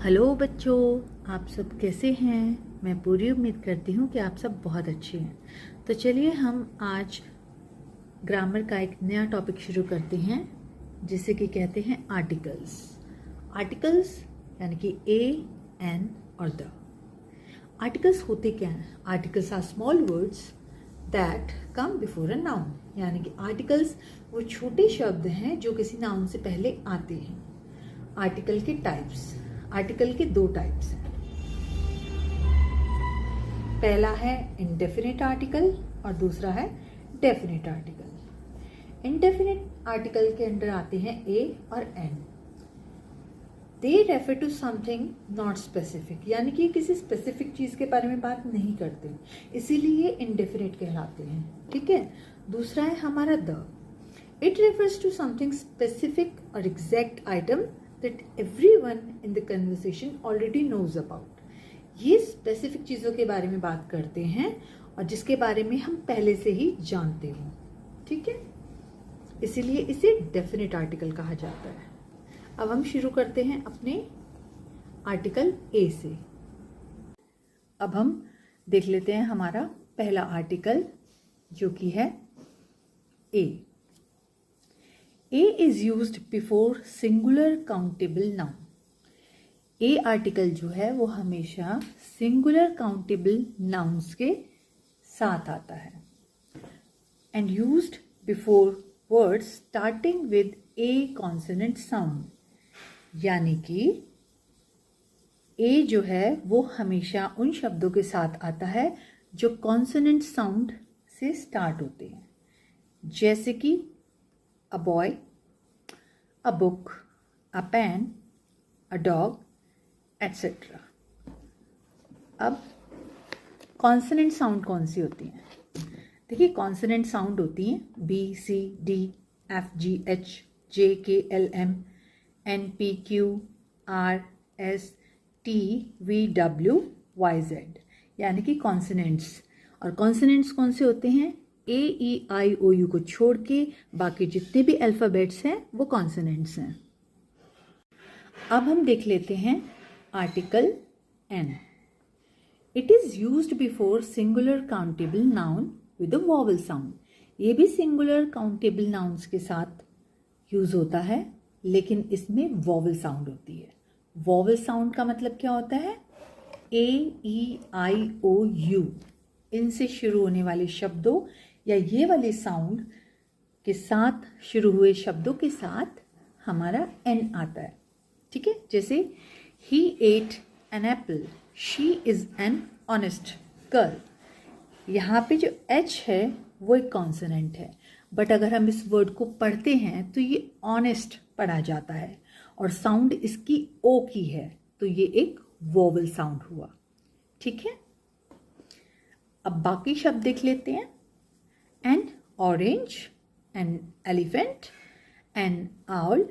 Hello बच्चों, आप सब कैसे हैं। मैं पूरी उम्मीद करती हूँ कि आप सब बहुत अच्छे हैं। तो चलिए हम आज ग्रामर का एक नया टॉपिक शुरू करते हैं जिसे कि कहते हैं आर्टिकल्स। आर्टिकल्स यानी कि ए, एन और द। आर्टिकल्स होते क्या हैं? Articles are small words that come before a noun. यानी कि आर्टिकल्स वो छोटे शब्द हैं जो किसी नाउन से पहले आते हैं। आर्टिकल के टाइप्स। आर्टिकल के दो टाइप्स हैं। पहला है इंडेफिनिट आर्टिकल और दूसरा है डेफिनिट आर्टिकल। इंडेफिनिट आर्टिकल के अंदर आते हैं ए और an. They refer to something not specific, यानी कि किसी स्पेसिफिक चीज के बारे में बात नहीं करते, इसीलिए इंडेफिनिट कहलाते हैं। ठीक है। दूसरा है हमारा the. It refers to something specific और exact item that everyone in the conversation already knows about। ये स्पेसिफिक चीज़ों के बारे में बात करते हैं और जिसके बारे में हम पहले से ही जानते हो। ठीक है, इसीलिए इसे डेफिनेट आर्टिकल कहा जाता है। अब हम शुरू करते हैं अपने आर्टिकल ए से। अब हम देख लेते हैं हमारा पहला आर्टिकल जो कि है ए। A is used before singular countable noun। A article जो है वो हमेशा singular countable nouns के साथ आता है and used before words starting with A consonant sound। यानी कि A जो है वो हमेशा उन शब्दों के साथ आता है जो कॉन्सोनेंट साउंड से स्टार्ट होते हैं, जैसे कि a boy, a book, a pen, a dog, etc। अब कॉन्सोनेंट साउंड कौन सी होती हैं? देखिए, कॉन्सोनेंट साउंड होती हैं B, C, D, F, G, H, J, K, L, M, N, P, Q, R, S, T, V, W, Y, Z, यानी कि कॉन्सोनेंट्स। और कॉन्सोनेंट्स कौन से होते हैं? ए, ई, आई, ओ, यू को छोड़ के बाकी जितने भी अल्फ़ाबेट्स हैं वो कॉन्सोनेंट्स हैं। अब हम देख लेते हैं article an. It is used before singular countable noun with a vowel sound. ये भी सिंगुलर काउंटेबल नाउन्स के साथ यूज़ होता है, लेकिन इसमें वॉवल साउंड होती है। वॉवल साउंड का मतलब क्या होता है? ए, ई, आई, ओ, यू, इनसे शुरू होने वाले शब्दों या ये वाले साउंड के साथ शुरू हुए शब्दों के साथ हमारा एन आता है। ठीक है, जैसे ही ate an apple, she is an honest girl. यहाँ पे जो एच है वो एक कॉन्सोनेंट है, बट अगर हम इस वर्ड को पढ़ते हैं तो ये ऑनेस्ट पढ़ा जाता है और साउंड इसकी ओ की है, तो ये एक वोवल साउंड हुआ। ठीक है, अब बाकी शब्द देख लेते हैं। An orange, an elephant, an owl,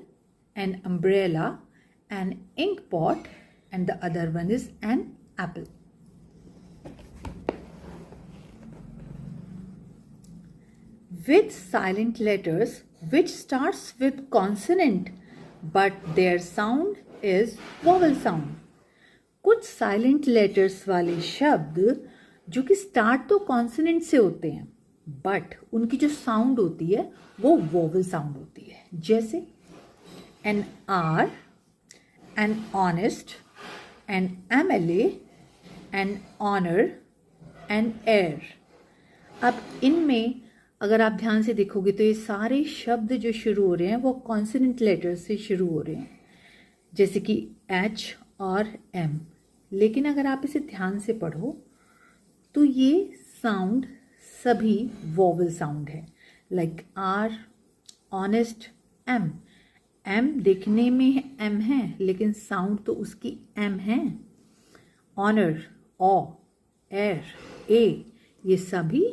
an umbrella, an ink pot, and the other one is an apple। With silent letters which starts with consonant but their sound is vowel sound। कुछ silent letters वाले शब्द जो कि start तो consonant से होते हैं but उनकी जो साउंड होती है वो वोवल साउंड होती है, जैसे an are, an honest, an MLA, an honour, an air. अब इनमें अगर आप ध्यान से देखोगे तो ये सारे शब्द जो शुरू हो रहे हैं वो कॉन्सोनेंट लेटर से शुरू हो रहे हैं, जैसे कि एच और एम। लेकिन अगर आप इसे ध्यान से पढ़ो तो ये साउंड सभी वोवल साउंड है, like hour, honest, M. M देखने में एम है लेकिन साउंड तो उसकी एम है। ऑनर, ओ, एर, ए, ये सभी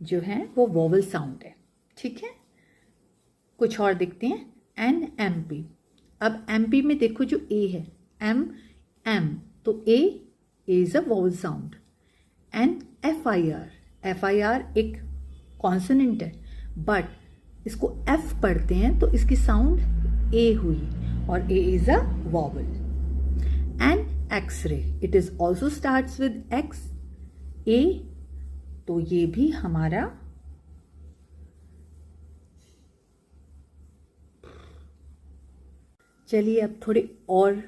जो हैं वो वोवल साउंड है। ठीक है, कुछ और देखते हैं। N, M, P. अब एम पी में देखो जो ए है, एम, एम, तो A is a vowel sound. N, F I R, F I R एक कॉन्सोनेंट है बट इसको एफ पढ़ते हैं तो इसकी साउंड ए हुई और A is a vowel. X ray, it is also starts with X, A, तो ये भी हमारा चलिए अब थोड़े और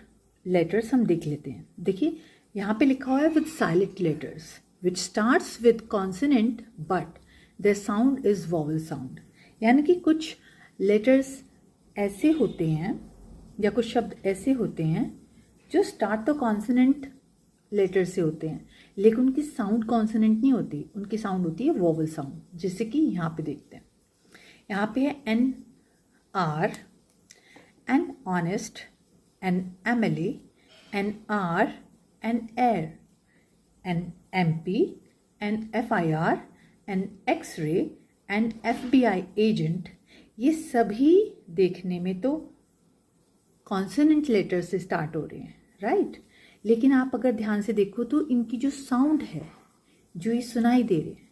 लेटर्स हम देख लेते हैं। देखिए यहाँ पे लिखा हुआ है with silent letters which starts with consonant but their sound is vowel sound, यानी कि कुछ लेटर्स ऐसे होते हैं या कुछ शब्द ऐसे होते हैं जो स्टार्ट तो कॉन्सोनेंट लेटर से होते हैं लेकिन उनकी साउंड कॉन्सोनेंट नहीं होती, उनकी साउंड होती है वॉवल साउंड, जैसे कि यहाँ पे देखते हैं। यहाँ पे है an are, an honest, an MLA, an are, an air, an MP, an FIR, an x-ray, an FBI agent, ये सभी देखने में तो कॉन्सोनेंट लेटर से स्टार्ट हो रहे हैं, राइट? लेकिन आप अगर ध्यान से देखो तो इनकी जो साउंड है, जो ये सुनाई दे रहे हैं,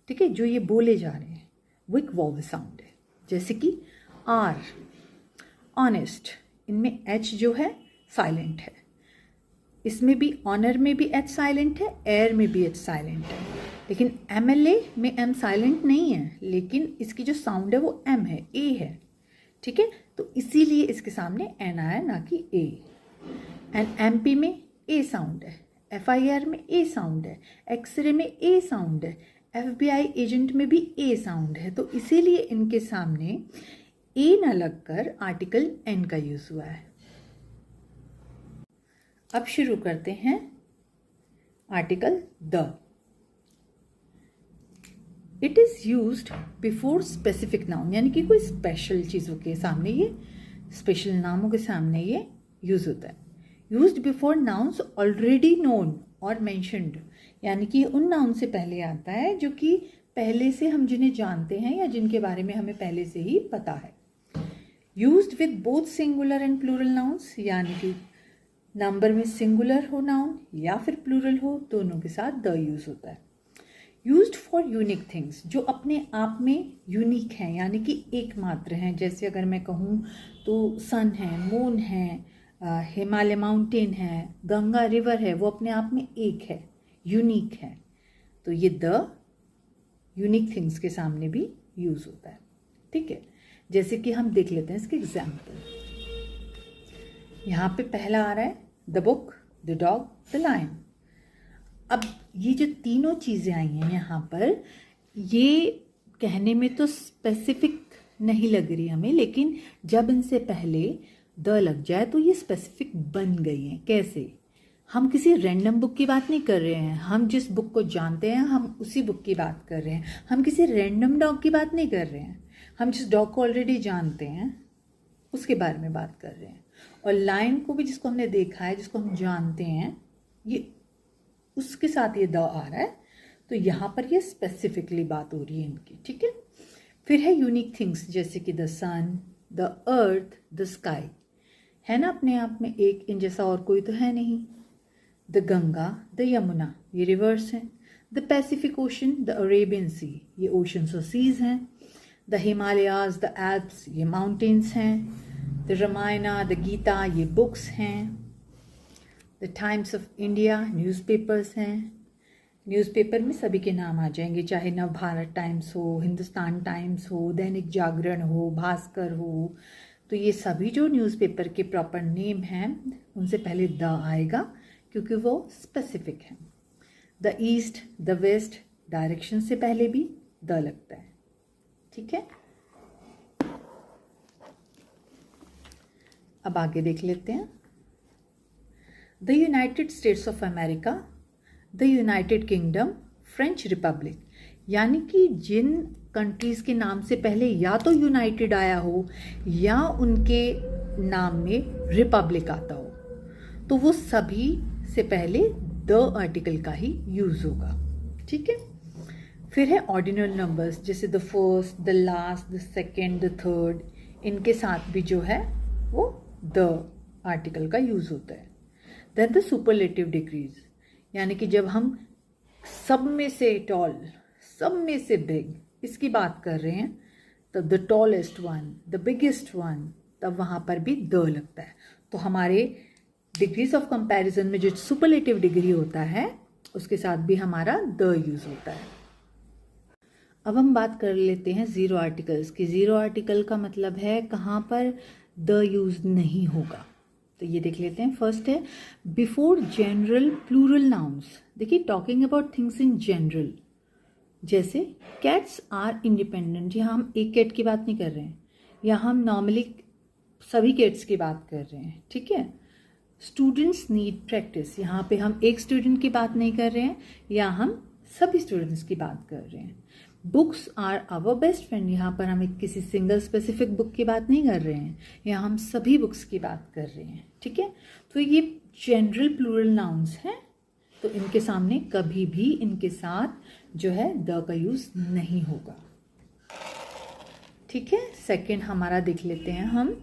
ठीक है, जो ये बोले जा रहे हैं, वो एक वॉवल साउंड है। जैसे कि आर, ऑनेस्ट, इनमें एच जो है साइलेंट है, इसमें भी ऑनर में भी एच साइलेंट है, एयर में भी एच साइलेंट है, लेकिन एमएलए में एम साइलेंट नहीं है, लेकिन इसकी जो साउंड है वो एम है, ए है, ठीक है, तो इसीलिए इसके सामने एन आया ना कि ए। एंड एमपी में ए साउंड है, एफआईआर में ए साउंड है, एक्सरे में ए साउंड है, एफबीआई एजेंट में भी ए साउंड है, तो इसीलिए इनके सामने ए न लगकर आर्टिकल एन का यूज हुआ है। अब शुरू करते हैं article the. It is used before specific noun, यानी कि कोई स्पेशल चीज़ों के सामने ये, स्पेशल नामों के सामने ये यूज होता है। Used before nouns already known और मेंशन्ड, यानी कि उन नाउन से पहले आता है जो कि पहले से हम जिन्हें जानते हैं या जिनके बारे में हमें पहले से ही पता है। Used with both singular and plural nouns, यानी कि नंबर में सिंगुलर हो नाउन या फिर प्लूरल हो, दोनों के साथ द यूज होता है। यूज्ड फॉर यूनिक थिंग्स, जो अपने आप में यूनिक हैं, यानी कि एकमात्र हैं। जैसे अगर मैं कहूँ तो सन है, मून है, हिमालय माउंटेन है, गंगा रिवर है, वो अपने आप में एक है, यूनिक है, तो ये द यूनिक थिंग्स के सामने भी यूज होता है, ठीक है। जैसे कि हम देख लेते हैं इसके एग्जाम्पल। यहाँ पे पहला आ रहा है the book, the dog, the lion. अब ये जो तीनों चीज़ें आई हैं यहाँ पर, ये कहने में तो स्पेसिफिक नहीं लग रही हमें, लेकिन जब इनसे पहले द लग जाए तो ये स्पेसिफिक बन गई हैं। कैसे? हम किसी रैंडम बुक की बात नहीं कर रहे हैं, हम जिस बुक को जानते हैं हम उसी बुक की बात कर रहे हैं। हम किसी रैंडम डॉग की बात नहीं कर रहे हैं, हम जिस डॉग को ऑलरेडी जानते हैं उसके बारे में बात कर रहे हैं। और लायन को भी, जिसको हमने देखा है, जिसको हम जानते हैं, ये उसके साथ ये द आ रहा है, तो यहाँ पर ये स्पेसिफिकली बात हो रही है इनकी, ठीक है। फिर है यूनिक थिंग्स, जैसे कि the sun, the earth, the sky, है ना अपने आप में एक, इन जैसा और कोई तो है नहीं। द गंगा, द यमुना, ये रिवर्स हैं। The Pacific Ocean, the Arabian Sea, ये ओशंस और सीज हैं। द हिमालयाज, द एल्प्स, ये माउंटेन्स हैं। द रामायणा, द गीता, ये बुक्स हैं। The Times of India, newspapers हैं। न्यूज़पेपर में सभी के नाम आ जाएंगे, चाहे नवभारत टाइम्स हो, हिंदुस्तान टाइम्स हो, दैनिक जागरण हो, भास्कर हो, तो ये सभी जो न्यूज़पेपर के प्रॉपर नेम हैं उनसे पहले द आएगा क्योंकि वो स्पेसिफिक है। The east, the west, direction से पहले भी द लगता है, ठीक है। अब आगे देख लेते हैं। The United states of America, the United kingdom, French Republic, यानी कि जिन कंट्रीज़ के नाम से पहले या तो यूनाइटेड आया हो या उनके नाम में रिपब्लिक आता हो, तो वो सभी से पहले द आर्टिकल का ही यूज़ होगा, ठीक है। फिर है ऑर्डिनल नंबर्स, जैसे the first, the last, the second, the third, इनके साथ भी जो है वो द आर्टिकल का यूज़ होता है। देन द सुपरलेटिव डिग्रीज, यानी कि जब हम सब में से टॉल, सब में से बिग, इसकी बात कर रहे हैं, तब the tallest one, the biggest one, तब वहाँ पर भी द लगता है। तो हमारे डिग्रीज ऑफ कंपैरिजन में जो सुपरलेटिव डिग्री होता है उसके साथ भी हमारा द यूज होता है। अब हम बात कर लेते हैं जीरो आर्टिकल्स की। जीरो आर्टिकल का मतलब है कहाँ पर द यूज नहीं होगा। तो ये देख लेते हैं। फर्स्ट है बिफोर जनरल प्लूरल नाउन्स। देखिए talking about things in general, जैसे कैट्स आर इंडिपेंडेंट, यहाँ हम एक कैट की बात नहीं कर रहे हैं, यहाँ हम नॉर्मली सभी कैट्स की बात कर रहे हैं, ठीक है। स्टूडेंट्स नीड प्रैक्टिस, यहाँ पे हम एक स्टूडेंट की बात नहीं कर रहे हैं, या हम सभी स्टूडेंट्स की बात कर रहे हैं। Books are our best friend, यहाँ पर हम एक किसी सिंगल स्पेसिफिक बुक की बात नहीं कर रहे हैं, यहाँ हम सभी बुक्स की बात कर रहे हैं, ठीक है। तो ये जनरल प्लूरल नाउन्स हैं, तो इनके सामने कभी भी इनके साथ जो है द का यूज नहीं होगा, ठीक है। सेकंड हमारा देख लेते हैं हम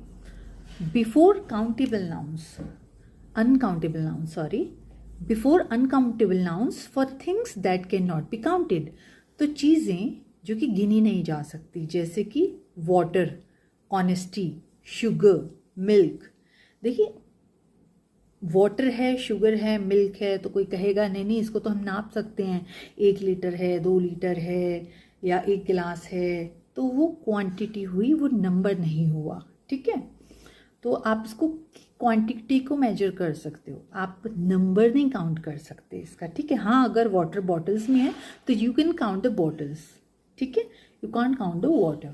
before countable nouns, uncountable nouns, sorry, before uncountable nouns for things that can not be counted. तो चीज़ें जो कि गिनी नहीं जा सकती, जैसे कि वाटर, ऑनेस्टी, शुगर, मिल्क। देखिए वाटर है, शुगर है, मिल्क है, तो कोई कहेगा नहीं नहीं इसको तो हम नाप सकते हैं, 1 लीटर है, 2 लीटर है, या 1 गिलास है, तो वो क्वांटिटी हुई, वो नंबर नहीं हुआ, ठीक है। तो आप इसको क्वांटिटी को मेजर कर सकते हो, आप नंबर नहीं काउंट कर सकते इसका, ठीक है। हाँ अगर वाटर बॉटल्स में है तो you can count the bottles, ठीक है, you can't count the water,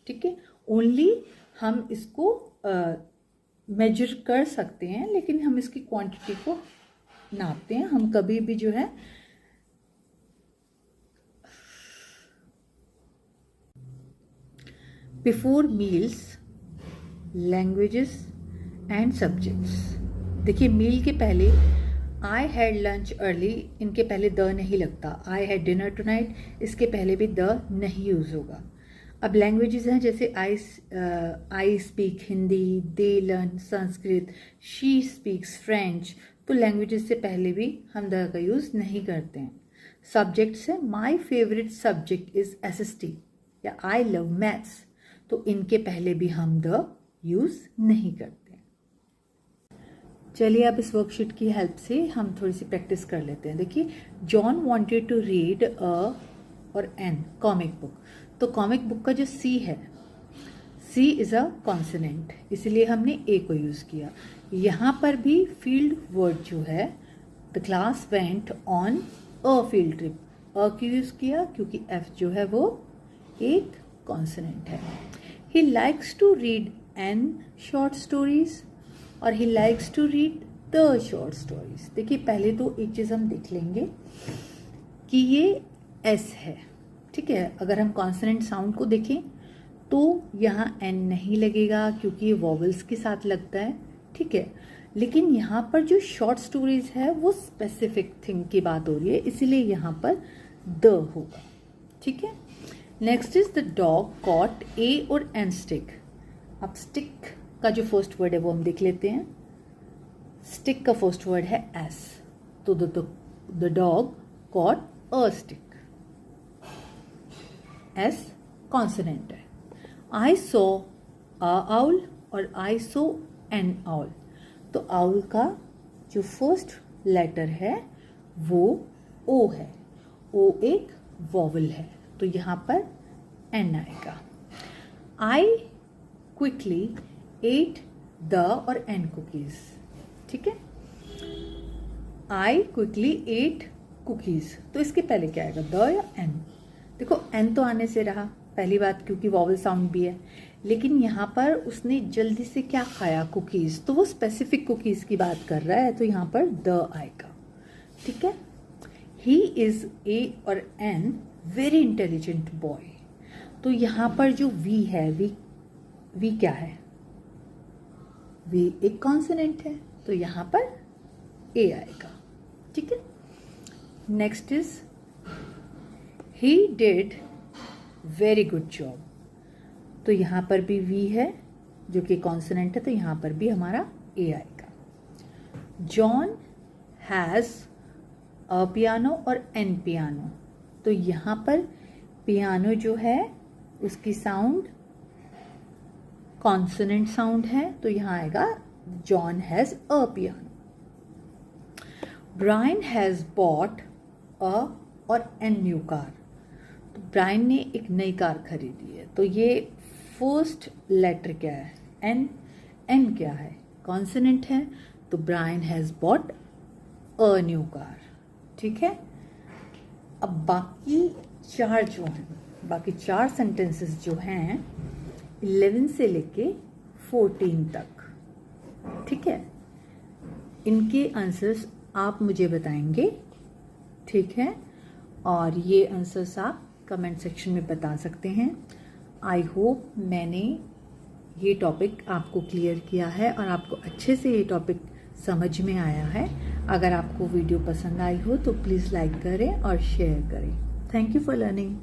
ठीक है। ओनली हम इसको मेजर कर सकते हैं, लेकिन हम इसकी क्वांटिटी को नापते हैं। हम कभी भी जो है before meals, languages and subjects. देखिए मील के पहले आई हैड लंच अर्ली, इनके पहले द नहीं लगता। आई हैड डिनर टुनाइट, इसके पहले भी द नहीं यूज होगा। अब लैंग्वेजेस हैं जैसे I speak Hindi, they learn Sanskrit, she speaks French, तो लैंग्वेजेस से पहले भी हम द का यूज़ नहीं करते हैं। सब्जेक्ट्स है my favourite subject is SST या आई लव मैथ्स, तो इनके पहले भी हम द यूज़ नहीं करते। चलिए अब इस वर्कशीट की हेल्प से हम थोड़ी सी प्रैक्टिस कर लेते हैं। देखिए जॉन वांटेड टू रीड और एन कॉमिक बुक, तो कॉमिक बुक का जो सी है, सी इज़ अ कॉन्सोनेंट, इसलिए हमने ए को यूज़ किया। यहाँ पर भी फील्ड वर्ड जो है, the class went on a field trip, अ क्यों यूज़ किया, क्योंकि एफ जो है वो एक कॉन्सोनेंट है। He likes to read an short stories और he likes to read the short stories. देखिए पहले तो एक चीज़ हम देख लेंगे कि ये एस है, ठीक है। अगर हम कॉन्सोनेंट साउंड को देखें तो यहाँ एन नहीं लगेगा क्योंकि ये वॉवल्स के साथ लगता है, ठीक है। लेकिन यहाँ पर जो शॉर्ट स्टोरीज है वो स्पेसिफिक थिंग की बात हो रही है, इसीलिए यहाँ पर द होगा, ठीक है। Next is the dog caught a और एन स्टिक। अब स्टिक का जो फर्स्ट वर्ड है वो हम देख लेते हैं। स्टिक का फर्स्ट वर्ड है एस, तो the dog caught a stick, S consonant है। आई सो अ आउल और आई सो एन आउल, तो आउल का जो फर्स्ट लेटर है वो ओ है, ओ एक वॉवल है, तो यहाँ पर एन आएगा। आई क्विकली एट द और एन कुकीज, ठीक है। आई क्विकली एट कुकीज, तो इसके पहले क्या आएगा, द या एन। देखो एन तो आने से रहा पहली बात, क्योंकि वॉवल साउंड भी है, लेकिन यहाँ पर उसने जल्दी से क्या खाया, कुकीज, तो वो स्पेसिफिक कुकीज की बात कर रहा है, तो यहाँ पर द आएगा, ठीक है। ही इज ए और एन वेरी इंटेलिजेंट बॉय, तो यहाँ पर जो वी है, वी क्या है, वी एक कॉन्सोनेंट है, तो यहाँ पर ए आएगा, ठीक है। Next is he did very good job, तो यहाँ पर भी वी है जो कि कॉन्सोनेंट है, तो यहाँ पर भी हमारा ए आएगा। जॉन हैज़ अ पियानो और एन पियानो, तो यहाँ पर पियानो जो है उसकी साउंड कॉन्सोनेंट साउंड है, तो यहाँ आएगा John has a piano. Brian has bought a और एन न्यू कार। तो ब्रायन ने एक नई कार खरीदी है। तो ये फर्स्ट लेटर क्या है? एन। एन क्या है? कॉन्सोनेंट है। तो Brian has bought a new car. ठीक है। अब बाकी चार जो हैं, बाकी चार सेंटेंसेस जो हैं 11 से लेके 14 तक, ठीक है, इनके आंसर्स आप मुझे बताएंगे। ठीक है। और ये आंसर्स आप कमेंट सेक्शन में बता सकते हैं। आई होप मैंने ये टॉपिक आपको क्लियर किया है और आपको अच्छे से ये टॉपिक समझ में आया है। अगर आपको वीडियो पसंद आई हो तो प्लीज़ लाइक करें और शेयर करें। Thank you for learning.